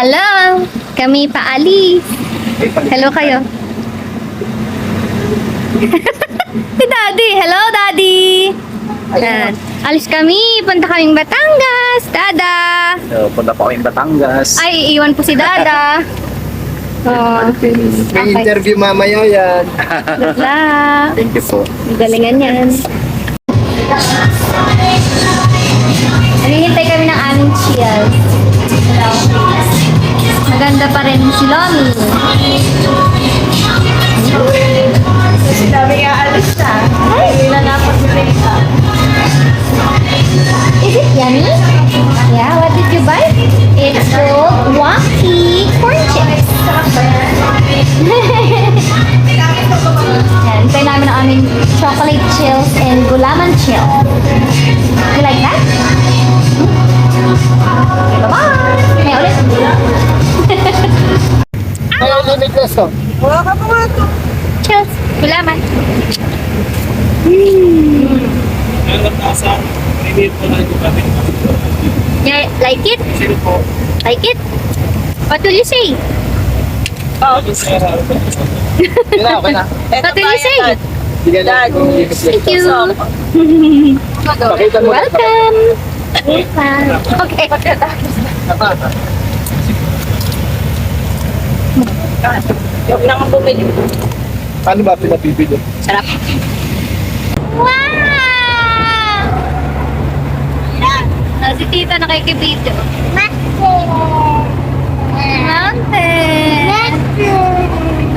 Hello! Kami paalis. Hello kayo. Si Daddy. Hello, Daddy! Ayan. Alis kami. Punta kaming Batangas. Dada! So, punta po kayong Batangas. Ay, iiwan po si Dada. Oh, May interview mamaya yan. good luck. Thank you po. Galingan yan. Naghihintay kami ng aming chill. Maganda pa rin si Lomi. Sinabi nga alis na. Ay, lalapot mo rin ka. Is it yummy? Yeah, what did you buy? It's called wacky corn chips. Yan, try namin ang aming chocolate chills and gulaman chill. You like that? Okay, bye-bye! May ulit? Ayaw na Nicholas, oh. Wala ka pa nga ito. Chills, gulaman. Yeah, like it? Like it? What will you say? Okay na. What will you say? Sige na. Thank you. Pakita mo. Welcome. Okay. Huwag na nga bumili. Paano ba pinapipili? Sarap. Wow! Si Tita nakikibidyo. Mountain! Mountain!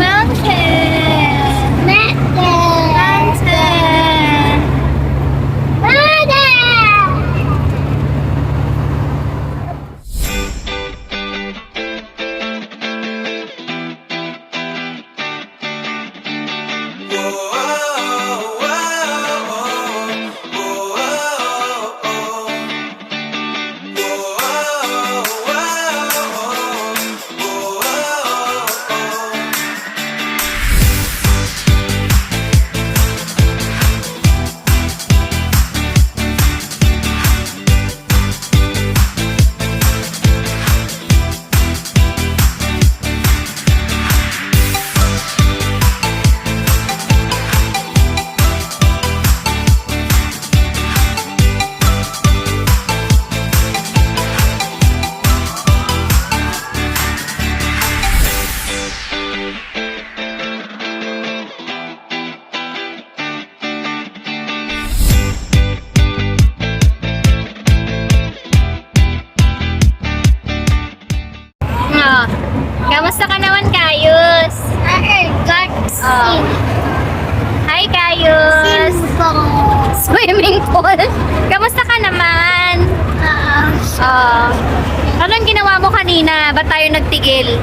Mountain! Kamusta ka naman, Kayus? Oh. Hi, Kayus! Swimming pool? Kamusta ka naman? Oh. Anong ginawa mo kanina? Ba't tayo nagtigil?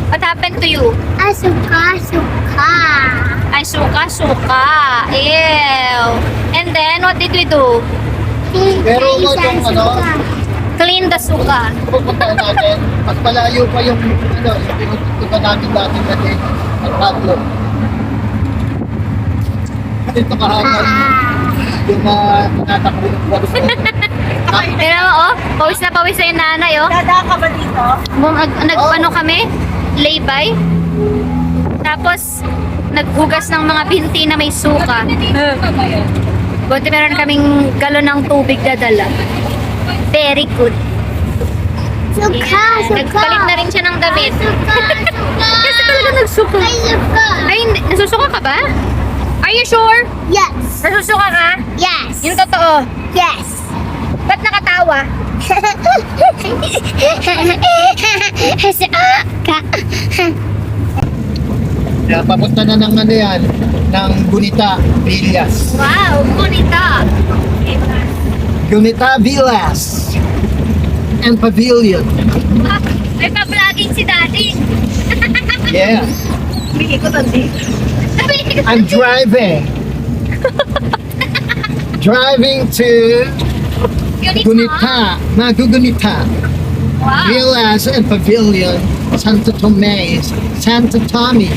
What happened to you? Suka. Ay, suka. Ew. And then, what did we do? Pero mo itong Clean the suka. pupuntahan natin. Mas malayo pa yung yung pinupunta natin dati natin ang tatlo. Dito kahapon yung tinatakbo ng buwan. Tignan mo, oh. Pawis na pawis sa yung nanay, oh. Dada ka ba dito? Nag-ano kami? Lay-by. Tapos, naghugas ng mga binti na may suka. Buti meron kaming galon ng tubig dadala. Very good. Suka. Nagpalit na rin siya ng damit. Kasi talaga nagsuka. Suka. Ay, nasusuka ka ba? Are you sure? Yes. Nasusuka ka? Yes. Yung totoo. Yes. Ba't nakatawa? Suka. Kaya papunta na ng ano yan, ng Gunita, Villas. Wow, Gunita. Gunita Villas and Pavilion. Ah, may pa-vlogging si Daddy. Yes. Hindi ko nandito. I'm driving. Driving to Gunita, Magugunita, Wow. Villas and Pavilion, Santa Tomas, Santa Tommy.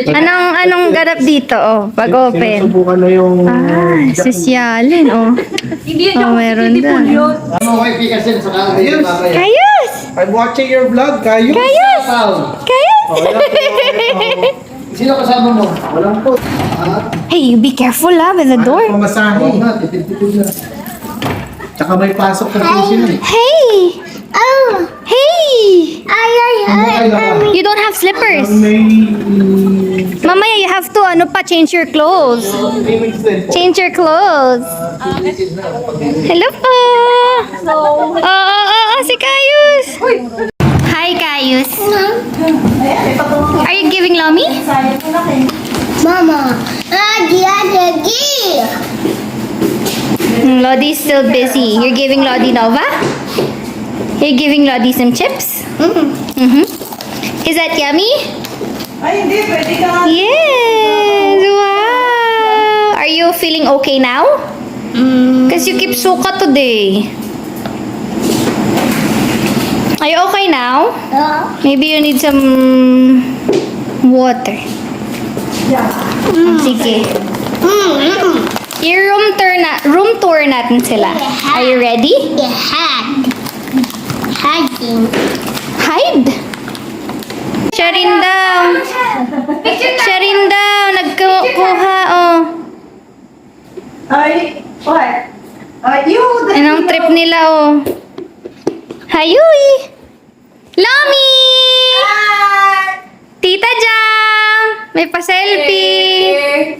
Anong ganap dito, oh, pag open? Sinusubukan na yung... Sosyalin, oh. Oh, meron doon. Ano kayo pikasin sa kanila? Ayun. Kayus! I'm watching your vlog, kayo. Kayus! Kayus! Sino kasama mo? Walang po. Hey, you be careful with the door. Pamasahe. Oo nga, tipid-tipid na. Tsaka may pasok na tuition eh. Hey! Oh! Hey! Ay, You don't have slippers. May... Mamaya, you have to, change your clothes. Change your clothes. Hello po! Si Kayus! Hi, Kayus. Are you giving Lomi? Mama, Agi. Lodi's still busy. You're giving Lodi Nova? You're giving Lodi some chips? Mm-hmm. Is that yummy? Ay, hindi. Pwede ka nga. Yes! Wow! Are you feeling okay now? Because you keep suka today. Are you okay now? Maybe you need some water. Sige. Room tour natin sila. Are you ready? Hide? Siya rin daw. Nagkuha, oh. Ay, what? You. Anong trip nila, oh. Hayuy! Lomi! Tita Jam! May pa-selfie!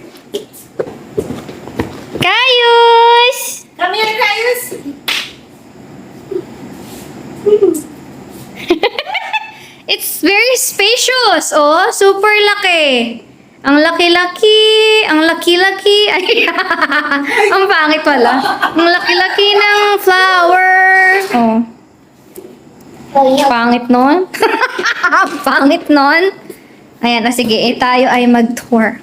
Kayus! Come here, Kayus. It's very spacious, oh. Super laki. Ang laki-laki. Ang laki-laki. Ay, ang pangit pala. Ang laki-laki ng flower. Oh. Pangit nun. Pangit nun. Ayan, sige. Tayo ay mag-tour.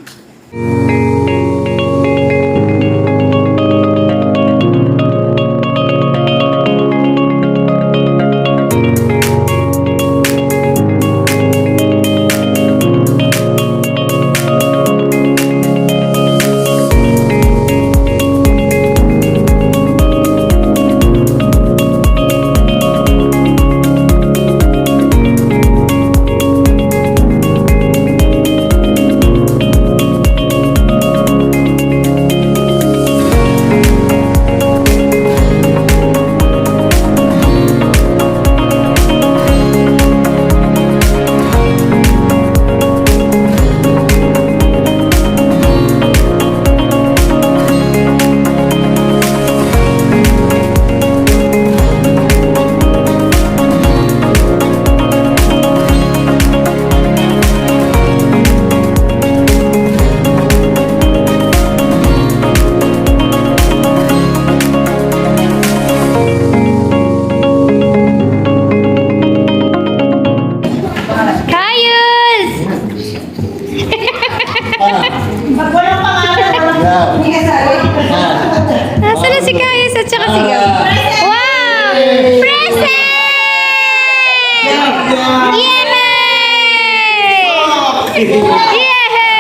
Pag walang pangalan, walang hindi kasali. Nasaan na si Kayus at saka si Gab? Wow! Present! Yehe!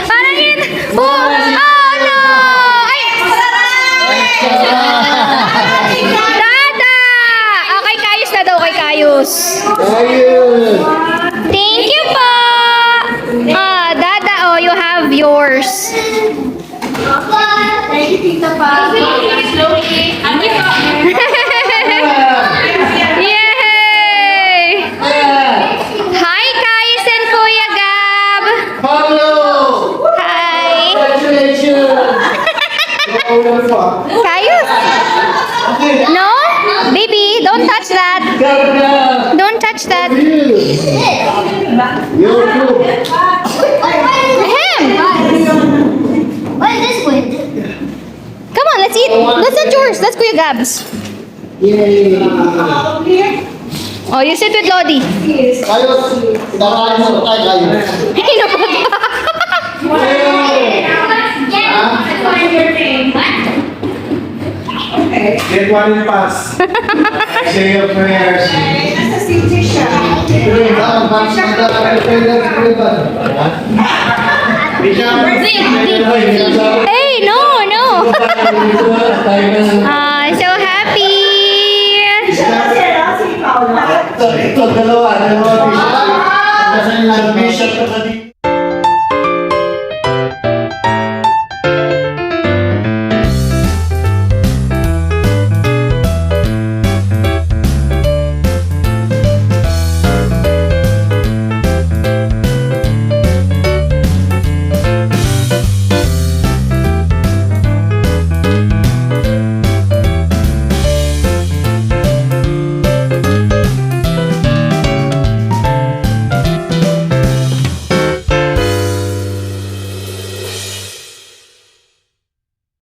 Parang yun. Oh no! Ay! Dada! Okay, Kayus na daw kay Kayus. Thank you po! Dada, oh, you have yours. Yay! Hi, Kayus and Kuya Gab! Hi! Kayus? No? Baby, don't touch that. Don't touch that. Ahem! What is this with? Come on, let's eat. That's not yours. That's Kuya Gab's. Oh, you sit with Lodi. Kayo, darahin mo tayo kayo. Hey, no ba? Get one in pass. Say your prayers. CJ siya. Hey, no, no. So happy.